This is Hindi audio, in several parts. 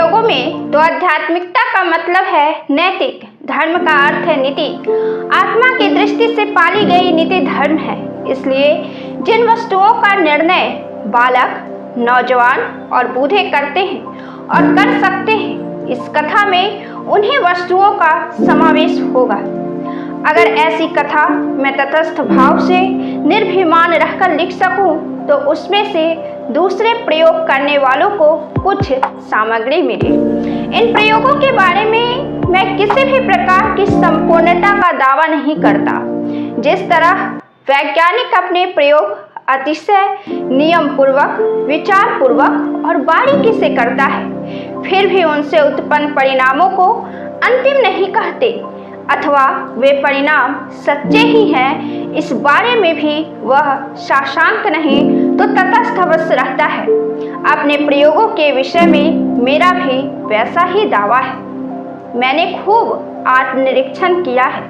प्रयोगों में तो आध्यात्मिकता का मतलब है नैतिक, धर्म का अर्थ है नीति, आत्मा की दृष्टि से पाली गई नीति धर्म है। इसलिए जिन वस्तुओं का निर्णय बालक, नौजवान और बूढ़े करते हैं और कर सकते हैं, इस कथा में उन्हीं वस्तुओं का समावेश होगा। अगर ऐसी कथा मैं तटस्थ भाव से निर्भिमान रहकर लिख सकूं, तो उसमें से दूसरे प्रयोग करने वालों को कुछ सामग्री मिले। इन प्रयोगों के बारे में मैं किसी भी प्रकार की संपूर्णता का दावा नहीं करता। जिस तरह वैज्ञानिक अपने प्रयोग अतिशय नियम पूर्वक, विचार पूर्वक और बारीकी से करता है, फिर भी उनसे उत्पन्न परिणामों को अंतिम नहीं कहते अथवा वे परिणाम सच्चे ही हैं, इस बारे में भी वह साशंक नहीं तो तटस्थ अवश्य रहता है। अपने प्रयोगों के विषय में मेरा भी वैसा ही दावा है। मैंने खूब आत्मनिरीक्षण किया है,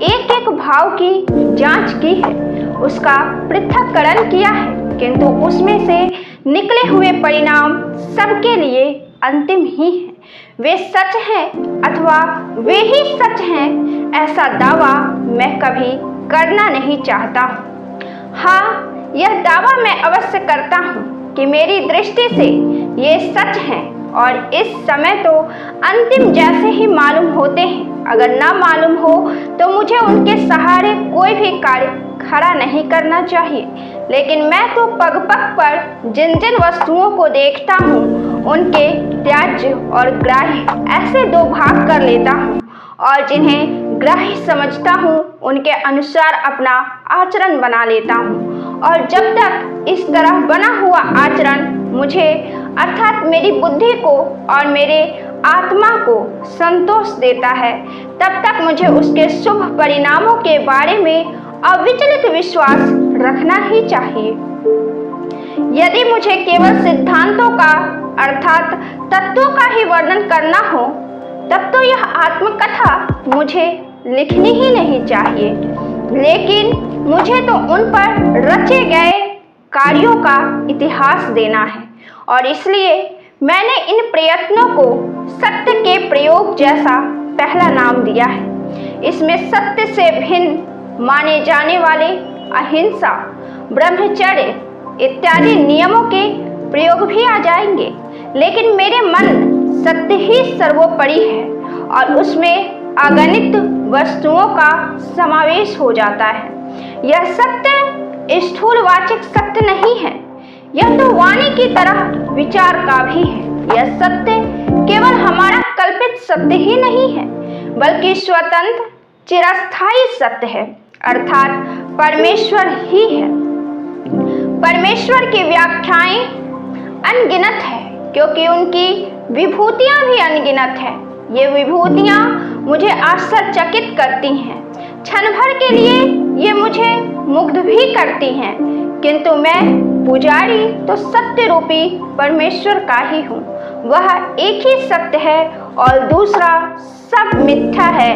एक एक भाव की जांच की है, उसका पृथक्करण किया है, किंतु उसमें से निकले हुए परिणाम सबके लिए अंतिम ही हैं। वे सच हैं अथवा वे ही सच हैं, ऐसा दावा मैं कभी करना नहीं चाहता हूँ। हाँ, यह दावा मैं अवश्य करता हूँ कि मेरी दृष्टि से ये सच हैं और इस समय तो अंतिम जैसे ही मालूम होते हैं। अगर ना मालूम हो तो मुझे उनके सहारे कोई भी कार्य खड़ा नहीं करना चाहिए, लेकिन मैं तो पग पग पर जिन जिन वस्तुओं को देखता हूँ, उनके त्याज्य और ग्राह्य ऐसे दो भाग कर लेता हूँ और जिन्हें ग्राह्य समझता हूँ उनके अनुसार अपना आचरण बना लेता हूँ। और जब तक इस तरह बना हुआ आचरण मुझे अर्थात मेरी बुद्धि को और मेरे आत्मा को संतोष देता है, तब तक मुझे उसके शुभ परिणामों के बारे में अविचलित विश्वास रखना ही चाहिए। यदि मुझे केवल सिद्धांतों का अर्थात तत्वों का ही वर्णन करना हो, तब तो यह आत्मकथा मुझे लिखनी ही नहीं चाहिए, लेकिन मुझे तो उन पर रचे गए कार्यों का इतिहास देना है। और इसलिए मैंने इन प्रयत्नों को सत्य के प्रयोग जैसा पहला नाम दिया है। इसमें सत्य से भिन्न माने जाने वाले अहिंसा, ब्रह्मचर्य इत्यादि नियमों के प्रयोग भी आ जाएंगे, लेकिन मेरे मन सत्य ही सर्वोपरि है और उसमें अगणित वस्तुओं का समावेश हो जाता है। यह सत्य स्थूलवाचक सत्य नहीं है, यह तो वाणी की तरह विचार का भी है। यह सत्य केवल हमारा कल्पित सत्य ही नहीं है, बल्कि स्वतंत्र चिरस्थायी सत्य है, अर्थात परमेश्वर ही है। परमेश्वर की व्याख्याएं अनगिनत है, क्योंकि उनकी विभूतियां भी अनगिनत है। ये विभूतियां मुझे आश्चर्यचकित करती हैं, क्षण भर के लिए ये मुझे मुग्ध भी करती हैं, किंतु मैं पुजारी तो सत्य रूपी परमेश्वर का ही हूँ। वह एक ही सत्य है और दूसरा सब मिथ्या है।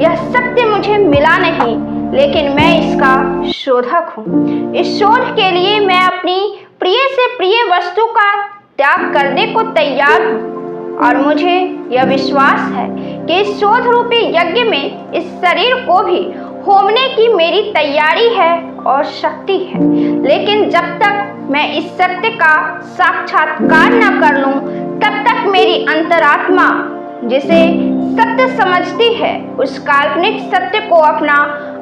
यह सत्य मुझे मिला नहीं, लेकिन मैं इसका शोधक हूँ। इस शोध के लिए मैं अपनी प्रिय से प्रिय वस्तु का त्याग करने को तैयार हूँ और मुझे यह विश्वास है कि इस शोध रूपी यज्ञ में इस शरीर को भी होमने की मेरी तैयारी है और शक्ति है। लेकिन जब तक मैं इस सत्य का साक्षात्कार न कर लूं, तब तक मेरी अंतरात्मा जिसे सत्य समझती है, उस काल्पनिक सत्य को अपना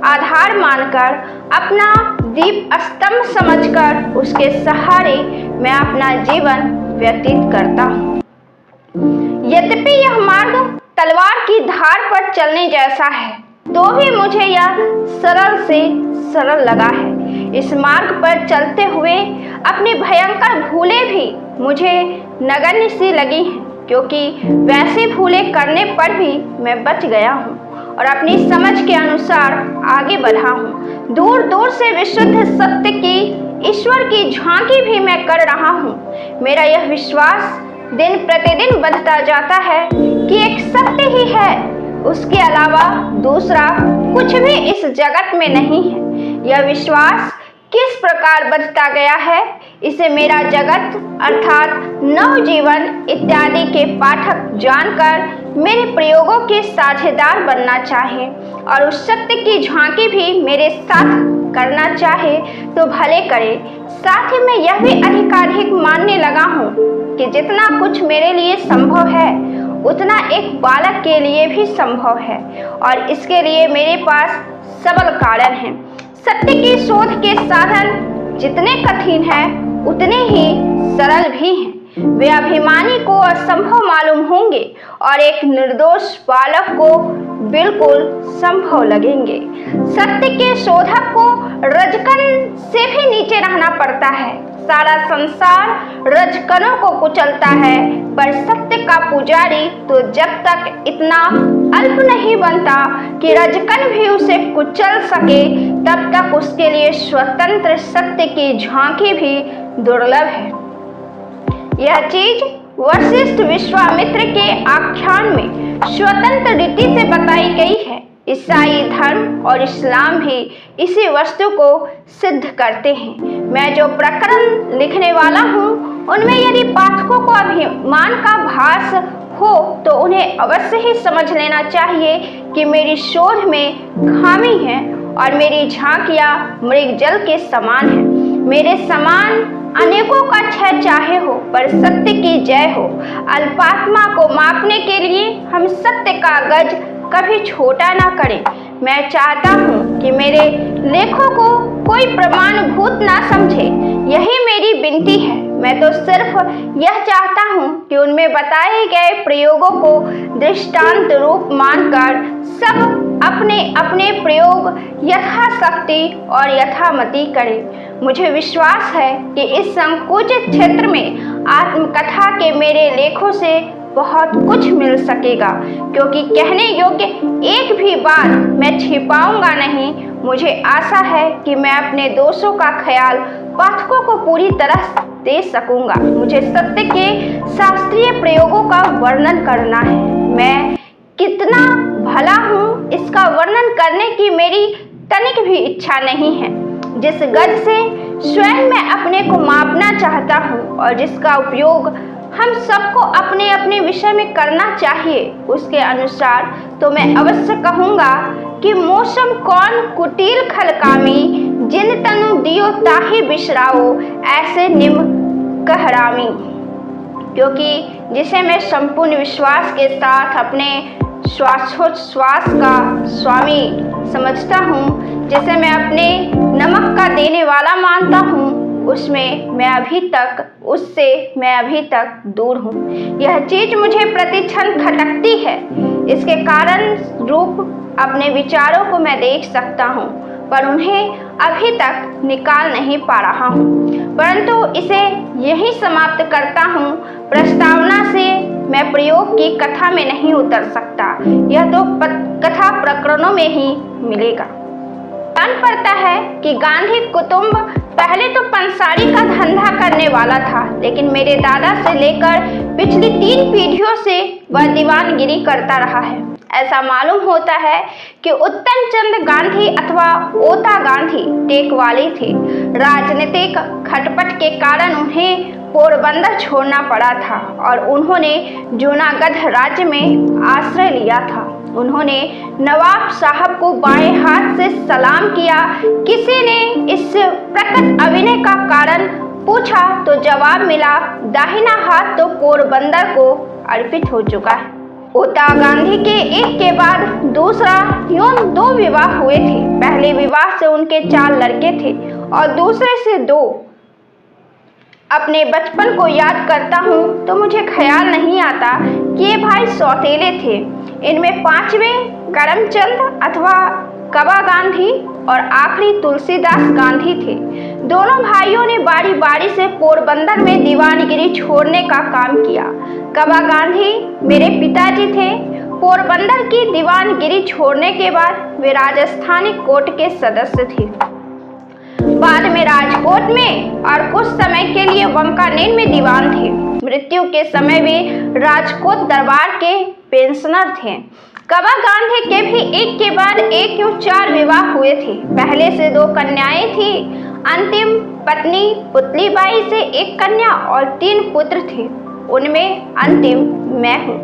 आधार मानकर, अपना दीप स्तंभ समझकर उसके सहारे मैं अपना जीवन व्यतीत करता हूँ। यद्यपि यह मार्ग तलवार की धार पर चलने जैसा है, तो भी मुझे यह सरल से सरल लगा है। इस मार्ग पर चलते हुए अपनी भयंकर भूलें भी मुझे नगण्य सी लगी हैं, क्योंकि वैसी भूलें करने पर भी मैं बच गया हूँ और अपनी समझ के अनुसार आगे बढ़ा हूँ। दूर दूर से विशुद्ध सत्य की, ईश्वर की झांकी भी मैं कर रहा हूँ। मेरा यह विश्वास दिन प्रतिदिन बढ़ता जाता है कि एक सत्य ही है, उसके अलावा दूसरा कुछ भी इस जगत में नहीं है। यह विश्वास किस प्रकार बदलता गया है, इसे मेरा जगत अर्थात नवजीवन इत्यादि के पाठक जानकर मेरे प्रयोगों के साझेदार बनना चाहे और उस सत्य की झांकी भी मेरे साथ करना चाहे तो भले करे। साथ ही मैं यह भी अधिकाधिक मानने लगा हूँ कि जितना कुछ मेरे लिए संभव है उतना एक बालक के लिए भी संभव है और इसके लिए मेरे पास सबल कारण हैं। सत्य की शोध के साधन जितने कठिन हैं उतने ही सरल भी हैं। वे अभिमानी को असंभव मालूम होंगे और एक निर्दोष बालक को बिल्कुल संभव लगेंगे। सत्य के शोधक को रजकण से भी नीचे रहना पड़ता है। सारा संसार रजकणों को कुचलता है, पर सत्य का पुजारी तो जब तक इतना अल्प नहीं बनता कि रजकण भी उसे कुचल सके तब तक उसके लिए स्वतंत्र सत्य की झांकी भी दुर्लभ है। यह चीज वशिष्ठ विश्वामित्र के आख्यान में स्वतंत्र रीति से बताई गई है। ईसाई धर्म और इस्लाम भी इसी वस्तु को सिद्ध करते हैं। मैं जो प्रकरण लिखने वाला हूँ उनमें यदि पाठकों को अभिमान का भास हो तो उन्हें अवश्य ही समझ लेना चाहिए कि मेरी शोध में खामी है और मेरी झांकियाँ मृगजल के समान है। मेरे समान अनेकों का क्षय चाहे हो पर सत्य की जय हो। अल्पात्मा को मापने के लिए हम सत्य का गज कभी छोटा ना करें। मैं चाहता हूँ कि मेरे लेखों को कोई प्रमाणभूत ना समझे, यही मेरी विनती है। मैं तो सिर्फ यह चाहता हूँ कि उनमें बताए गए प्रयोगों को दृष्टांत रूप मानकर सब अपने अपने प्रयोग यथाशक्ति और यथामति करें। मुझे विश्वास है कि इस संकुचित क्षेत्र में आत्मकथा के मेरे लेखों से बहुत कुछ मिल सकेगा, क्योंकि कहने योग्य एक भी बात मैं छिपाऊंगा नहीं। मुझे आशा है कि मैं अपने दोषों का ख्याल पाठकों को पूरी तरह दे सकूंगा। मुझे सत्य के शास्त्रीय प्रयोगों का वर्णन करना है। मैं कितना भला हूँ इसका वर्णन करने की मेरी तनिक भी इच्छा नहीं है। जिस गज से स्वयं मैं अपने को मापना चाहता हूँ और जिसका उपयोग हम सबको अपने अपने विषय में करना चाहिए, उसके अनुसार तो मैं अवश्य कहूँगा कि मौसम कौन कुटिल खलकामी, जिन तनु दियो ताहि बिसराओ, ऐसे निम कहरामी। क्योंकि जिसे मैं संपूर्ण विश्वास के साथ अपने श्वासोच्छ्वास का स्वामी समझता हूँ, जिसे मैं अपने नमक का देने वाला मानता हूँ, उससे मैं अभी तक दूर हूँ। यह चीज मुझे प्रतिक्षण खटकती है। इसके कारण रूप अपने विचारों को मैं देख सकता हूँ पर उन्हें अभी तक निकाल नहीं पा रहा हूँ, परंतु इसे यही समाप्त करता हूँ। प्रस्तावना से मैं प्रयोग की कथा में नहीं उतर सकता, यह तो कथा प्रकरणों में ही मिलेगा। जान पड़ता है कि गांधी कुटुंब पहले तो पंसारी का धंधा करने वाला था, लेकिन मेरे दादा से लेकर पिछली 3 पीढ़ियों से वह दीवानगिरी करता रहा है। ऐसा मालूम होता है कि उत्तम चंद गांधी अथवा ओता गांधी टेक वाले थे। राजनीतिक खटपट के कारण उन्हें पोरबंदर छोड़ना पड़ा था और उन्होंने जूनागढ़ राज्य में आश्रय लिया था। उन्होंने नवाब साहब को बाएं हाथ से सलाम किया। किसी ने इस प्रकट अभिनय का कारण पूछा तो जवाब मिला, दाहिना हाथ तो पोरबंदर को अर्पित हो चुका है। ओता गांधी के एक के बाद दूसरा यूं 2 विवाह हुए थे। पहले विवाह से उनके 4 लड़के थे और दूसरे से 2। अपने बचपन को याद करता हूँ तो मुझे ख्याल नहीं आता कि ये भाई सौतेले थे। इनमें 5वें करमचंद अथवा कबा गांधी और आखिरी तुलसीदास गांधी थे। दोनों भाइयों ने बारी बारी से पोरबंदर में दीवानगिरी छोड़ने का काम किया। कबा गांधी मेरे पिताजी थे। पोरबंदर की दीवानगिरी छोड़ने के बाद वे राजस्थानी कोर्ट के सदस्य थे। बाद में राजकोट में और कुछ समय के लिए बंकानेर में दीवान थे। मृत्यु के समय वे राजकोट दरबार के पेंशनर थे। कबा गांधी के भी एक के बाद एक 4 विवाह हुए थे। पहले से 2 कन्याएं थी। अंतिम पत्नी पुतलीबाई से एक कन्या और 3 पुत्र थे। उनमें अंतिम मैं हूँ।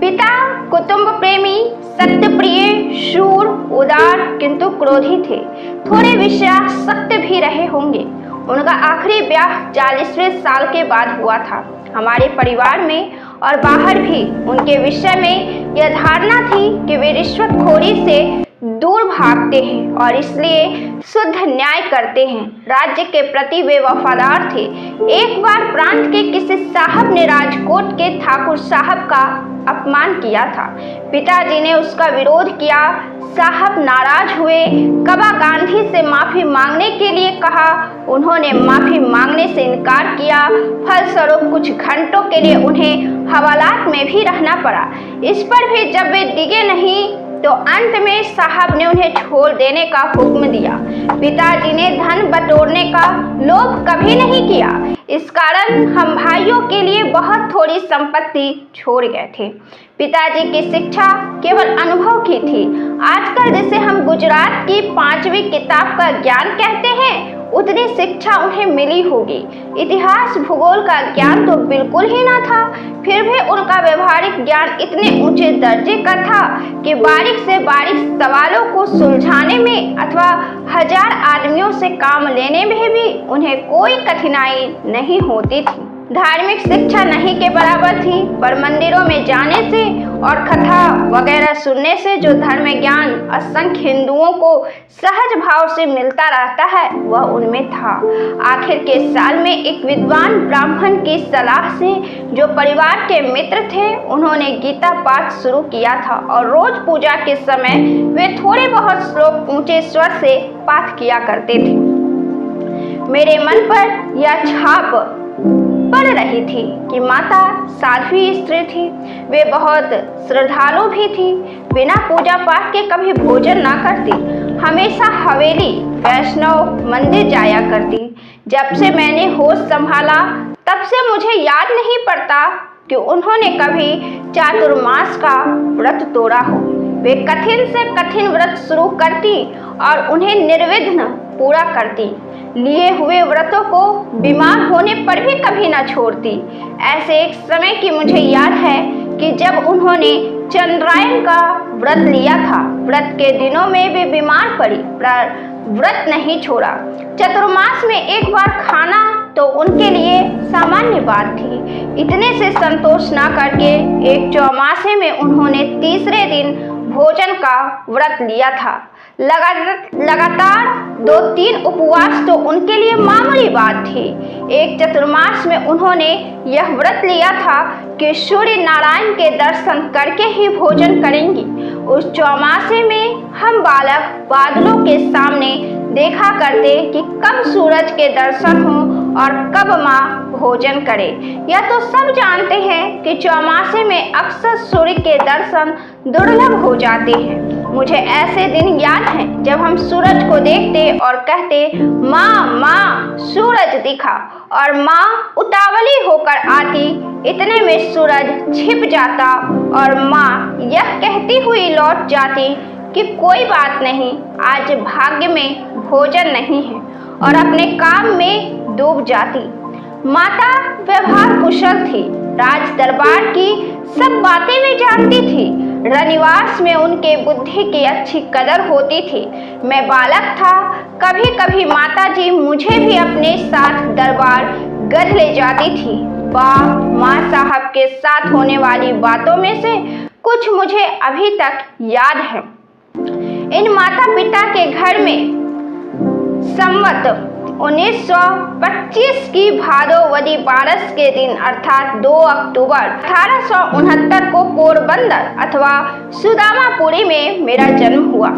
पिता कुटुंब प्रेमी, सत्यप्रिय, शूर, उदार किंतु क्रोधी थे। थोड़े विश्वासघात भी रहे होंगे। उनका आखिरी ब्याह 40वें साल के बाद हुआ था। हमारे परिवार में और बाहर भी उनके विषय में यह धारणा थी कि वे रिश्वतखोरी से दूर भागते हैं और इसलिए शुद्ध न्याय करते हैं। राज्य के प्रति वे वफादार थे। एक बार प्रांत के किसी साहब ने राजकोट के ठाकुर साहब का अपमान किया था। पिताजी ने उसका विरोध किया। साहब नाराज हुए। कबा गांधी से माफी मांगने के लिए कहा। उन्होंने माफी मांगने से इनकार किया। फलस्वरूप कुछ घंटों के लिए उन्हें हवालात में भी रहना पड़ा। इस पर भी जब वे डिगे नहीं तो अंत में साहब ने उन्हें छोड़ देने का हुक्म दिया। पिताजी ने धन बटोरने का लोभ कभी नहीं किया। इस कारण हम भाइयों के लिए बहुत थोड़ी संपत्ति छोड़ गए थे। पिताजी की शिक्षा केवल अनुभव की थी। आजकल जिसे हम गुजरात की 5वीं किताब का ज्ञान कहते हैं, उतनी शिक्षा उन्हें मिली होगी। इतिहास भूगोल का ज्ञान तो बिल्कुल ही ना था। फिर भी उनका व्यवहारिक ज्ञान इतने ऊंचे दर्जे का था कि बारीक से बारीक सवालों को सुलझाने में अथवा 1000 आदमियों से काम लेने में भी उन्हें कोई कठिनाई नहीं होती थी। धार्मिक शिक्षा नहीं के बराबर थी, पर मंदिरों में जाने से और कथा वगैरह सुनने से जो धर्म ज्ञान असंख्य हिंदुओं को सहज भाव से मिलता रहता है, वह उनमें था। आखिर के साल में एक विद्वान ब्राह्मण की सलाह से, जो परिवार के मित्र थे, उन्होंने गीता पाठ शुरू किया था और रोज पूजा के समय वे थोड़े बहुत श्लोक ऊंचे स्वर से पाठ किया करते थे। मेरे मन पर यह छाप पड़ रही थी कि माता साध्वी स्त्री थी। वे बहुत श्रद्धालु भी थी। बिना पूजा पाठ के कभी भोजन ना करती। हमेशा हवेली, वैष्णव मंदिर जाया करती। जब से मैंने होश संभाला तब से मुझे याद नहीं पड़ता कि उन्होंने कभी चातुर्मास का व्रत तोड़ा हो। वे कठिन से कठिन व्रत शुरू करती और उन्हें निर्विघ्न पूरा करती। लिए हुए व्रतों को बीमार होने पर भी कभी न छोड़ती। ऐसे एक समय की मुझे याद है कि जब उन्होंने चंद्रायन का व्रत लिया था। व्रत के दिनों में वे बीमार पड़ी, पर व्रत नहीं छोड़ा। चतुर्मास में एक बार खाना तो उनके लिए सामान्य बात थी। इतने से संतोष न करके एक चौमासे में उन्होंने तीसरे दिन भोजन का व्रत लिया था। लगातार 2-3 उपवास तो उनके लिए मामूली बात थी। एक चतुर्मास में उन्होंने यह व्रत लिया था कि सूर्य नारायण के दर्शन करके ही भोजन करेंगी। उस चौमासे में हम बालक बादलों के सामने देखा करते कि कब सूरज के दर्शन हो और कब माँ भोजन करे। यह तो सब जानते हैं कि चौमासे में अक्सर सूर्य के दर्शन दुर्लभ हो जाते हैं। मुझे ऐसे दिन याद हैं जब हम सूरज को देखते और कहते, माँ माँ सूरज दिखा, और माँ उतावली होकर आती। इतने में सूरज छिप जाता और माँ यह कहती हुई लौट जाती कि कोई बात नहीं, आज भाग्य में भोजन नहीं है, और अपने काम में डूब जाती। माता व्यवहार कुशल थी। राज दरबार की सब बातें वे जानती थी। रनिवास में उनके बुद्धि की अच्छी कदर होती थी। मैं बालक था। कभी कभी माताजी मुझे भी अपने साथ दरबार गढ़ ले जाती थी। माँ साहब के साथ होने वाली बातों में से कुछ मुझे अभी तक याद है। इन माता पिता के घर में संवत 1925 की भादोवदी 12 के दिन अर्थात 2 अक्टूबर 1869 को पोरबंदर अथवा सुदामापुरी में मेरा जन्म हुआ।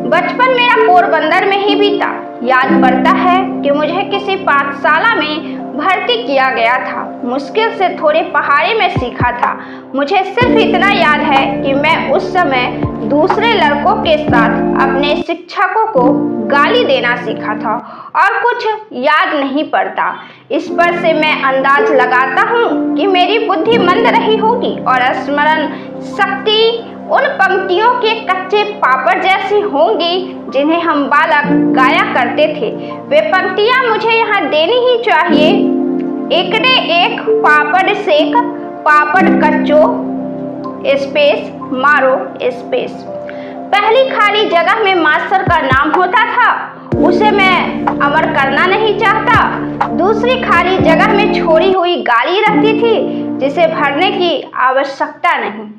बचपन मेरा पोरबंदर में ही बीता। याद पड़ता है कि मुझे किसी पाठशाला में भर्ती किया गया था। मुश्किल से थोड़े पहाड़ी में सीखा था। मुझे सिर्फ इतना याद है कि मैं उस समय दूसरे लड़कों के साथ अपने शिक्षकों को गाली देना सीखा था और कुछ याद नहीं पड़ता। इस पर से मैं अंदाज लगाता हूँ कि मेरी बुद्धि मंद रही होगी और स्मरण शक्ति उन पंक्तियों के कच्चे पापड़ जैसी होंगी जिन्हें हम बालक गाया करते थे। वे पंक्तियां मुझे यहाँ देनी ही चाहिए। एकड़े एक पापड़ सेक, पापड़ कच्चो स्पेस मारो स्पेस। पहली खाली जगह में मास्टर का नाम होता था, उसे मैं अमर करना नहीं चाहता। दूसरी खाली जगह में छोड़ी हुई गाली रहती थी जिसे भरने की आवश्यकता नहीं।